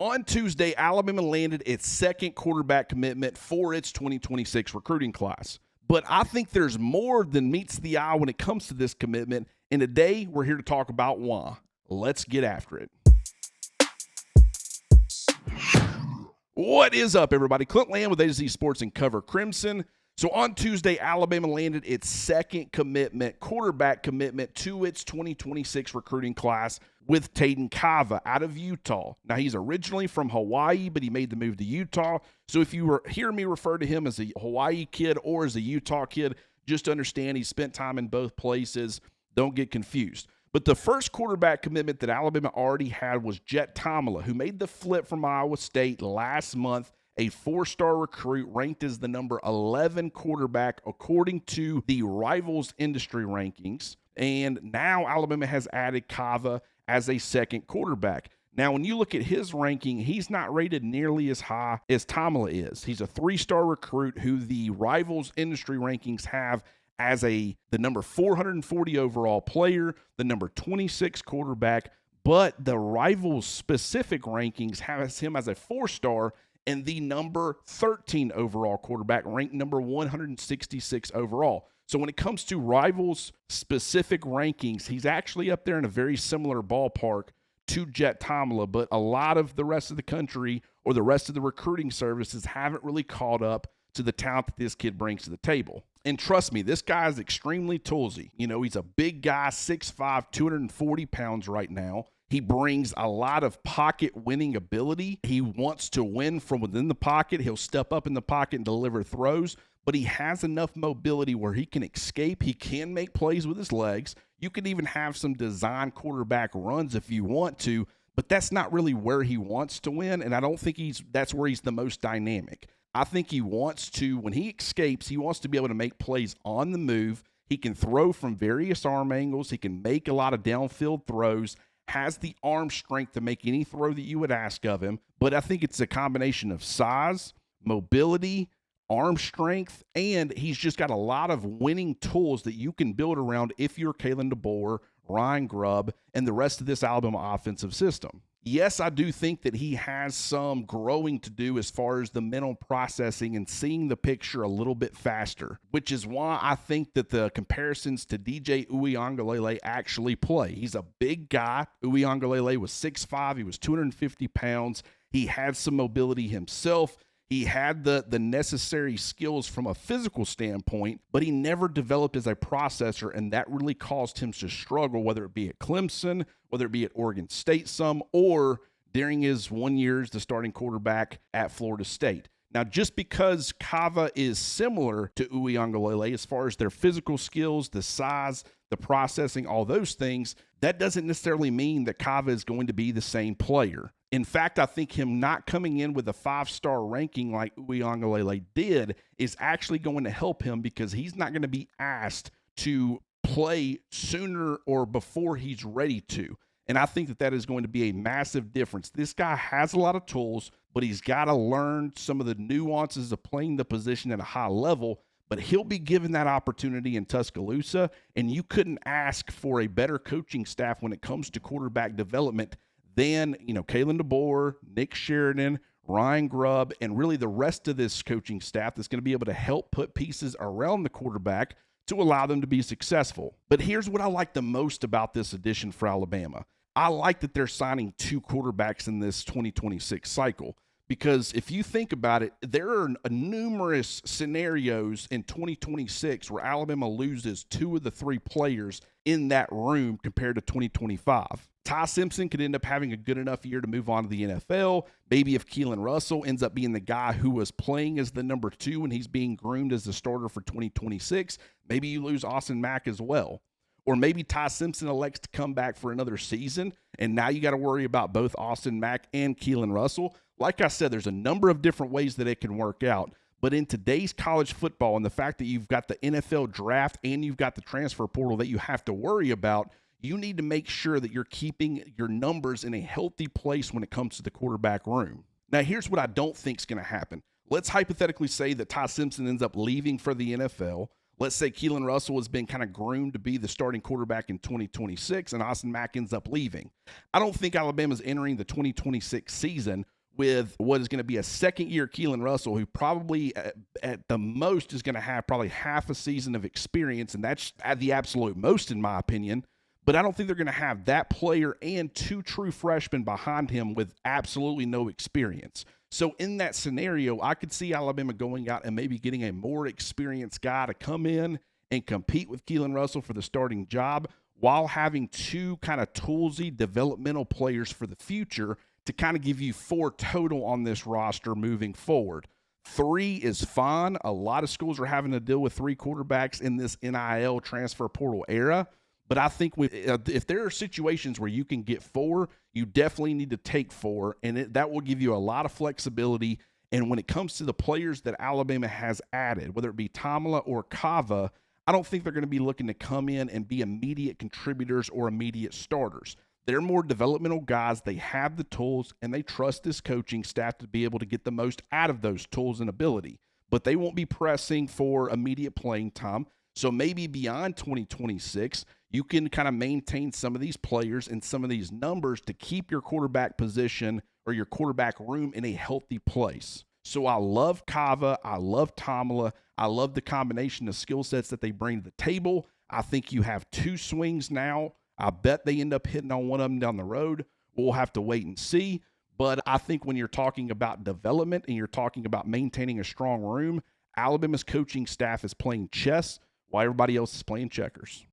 On Tuesday, Alabama landed its second quarterback commitment for its 2026 recruiting class. But I think there's more than meets the eye when it comes to this commitment, and today we're here to talk about why. Let's get after it. What is up, everybody? Clint Lamb with A to Z Sports and Cover Crimson. So on Tuesday, Alabama landed its second quarterback commitment to its 2026 recruiting class with Tayden Kaawa out of Utah. Now, he's originally from Hawaii, but he made the move to Utah. So if you hear me refer to him as a Hawaii kid or as a Utah kid, just understand he spent time in both places. Don't get confused. But the first quarterback commitment that Alabama already had was Jet Tomala, who made the flip from Iowa State last month, a four-star recruit ranked as the number 11 quarterback according to the Rivals industry rankings. And now Alabama has added Kaawa as a second quarterback. Now, when you look at his ranking, he's not rated nearly as high as Tomala is. He's a three-star recruit who the Rivals industry rankings have as the number 440 overall player, the number 26 quarterback, but the Rivals specific rankings has him as a four-star and the number 13 overall quarterback, ranked number 166 overall. So when it comes to Rivals specific rankings, he's actually up there in a very similar ballpark to Jet Tomala, but a lot of the rest of the country or the rest of the recruiting services haven't really caught up to the talent that this kid brings to the table. And trust me, this guy is extremely toolsy. You know, he's a big guy, 6'5", 240 pounds right now. He brings a lot of pocket winning ability. He wants to win from within the pocket. He'll step up in the pocket and deliver throws, but he has enough mobility where he can escape. He can make plays with his legs. You can even have some design quarterback runs if you want to, but that's not really where he wants to win, and I don't think that's where he's the most dynamic. I think he wants to, when he escapes, he wants to be able to make plays on the move. He can throw from various arm angles. He can make a lot of downfield throws, has the arm strength to make any throw that you would ask of him. But I think it's a combination of size, mobility, arm strength, and he's just got a lot of winning tools that you can build around if you're Kalen DeBoer, Ryan Grubb, and the rest of this Alabama offensive system. Yes, I do think that he has some growing to do as far as the mental processing and seeing the picture a little bit faster, which is why I think that the comparisons to DJ Uiagalelei actually play. He's a big guy. Uiagalelei was 6'5". He was 250 pounds. He had some mobility himself. He had the necessary skills from a physical standpoint, but he never developed as a processor, and that really caused him to struggle, whether it be at Clemson, whether it be at Oregon State some, or during his 1 year as the starting quarterback at Florida State. Now, just because Kaawa is similar to Uiagalelei as far as their physical skills, the size, the processing, all those things, that doesn't necessarily mean that Kaawa is going to be the same player. In fact, I think him not coming in with a 5-star ranking like Uiagalelei did is actually going to help him because he's not going to be asked to play sooner or before he's ready to. And I think that is going to be a massive difference. This guy has a lot of tools, but he's got to learn some of the nuances of playing the position at a high level. But he'll be given that opportunity in Tuscaloosa, and you couldn't ask for a better coaching staff when it comes to quarterback development than, Kalen DeBoer, Nick Sheridan, Ryan Grubb, and really the rest of this coaching staff that's going to be able to help put pieces around the quarterback to allow them to be successful. But here's what I like the most about this addition for Alabama. I like that they're signing two quarterbacks in this 2026 cycle. Because if you think about it, there are numerous scenarios in 2026 where Alabama loses two of the three players in that room compared to 2025. Ty Simpson could end up having a good enough year to move on to the NFL. Maybe if Keelan Russell ends up being the guy who was playing as the number 2 and he's being groomed as the starter for 2026, maybe you lose Austin Mack as well. Or maybe Ty Simpson elects to come back for another season, and now you got to worry about both Austin Mack and Keelan Russell. Like I said, there's a number of different ways that it can work out. But in today's college football and the fact that you've got the NFL draft and you've got the transfer portal that you have to worry about, you need to make sure that you're keeping your numbers in a healthy place when it comes to the quarterback room. Now, here's what I don't think is going to happen. Let's hypothetically say that Ty Simpson ends up leaving for the NFL. let's say Keelan Russell has been kind of groomed to be the starting quarterback in 2026 and Austin Mack ends up leaving. I don't think Alabama's entering the 2026 season with what is going to be a second-year Keelan Russell, who probably at the most is going to have probably half a season of experience, and that's at the absolute most in my opinion. But I don't think they're going to have that player and two true freshmen behind him with absolutely no experience. So in that scenario, I could see Alabama going out and maybe getting a more experienced guy to come in and compete with Keelan Russell for the starting job while having two kind of toolsy developmental players for the future to kind of give you 4 total on this roster moving forward. 3 is fine. A lot of schools are having to deal with 3 quarterbacks in this NIL transfer portal era. But I think if there are situations where you can get 4, you definitely need to take 4, and that will give you a lot of flexibility. And when it comes to the players that Alabama has added, whether it be Tamala or Kaawa, I don't think they're going to be looking to come in and be immediate contributors or immediate starters. They're more developmental guys. They have the tools, and they trust this coaching staff to be able to get the most out of those tools and ability. But they won't be pressing for immediate playing time. So maybe beyond 2026, you can kind of maintain some of these players and some of these numbers to keep your quarterback position or your quarterback room in a healthy place. So I love Kaawa. I love Tamala. I love the combination of skill sets that they bring to the table. I think you have 2 swings now. I bet they end up hitting on one of them down the road. We'll have to wait and see. But I think when you're talking about development and you're talking about maintaining a strong room, Alabama's coaching staff is playing chess while everybody else is playing checkers.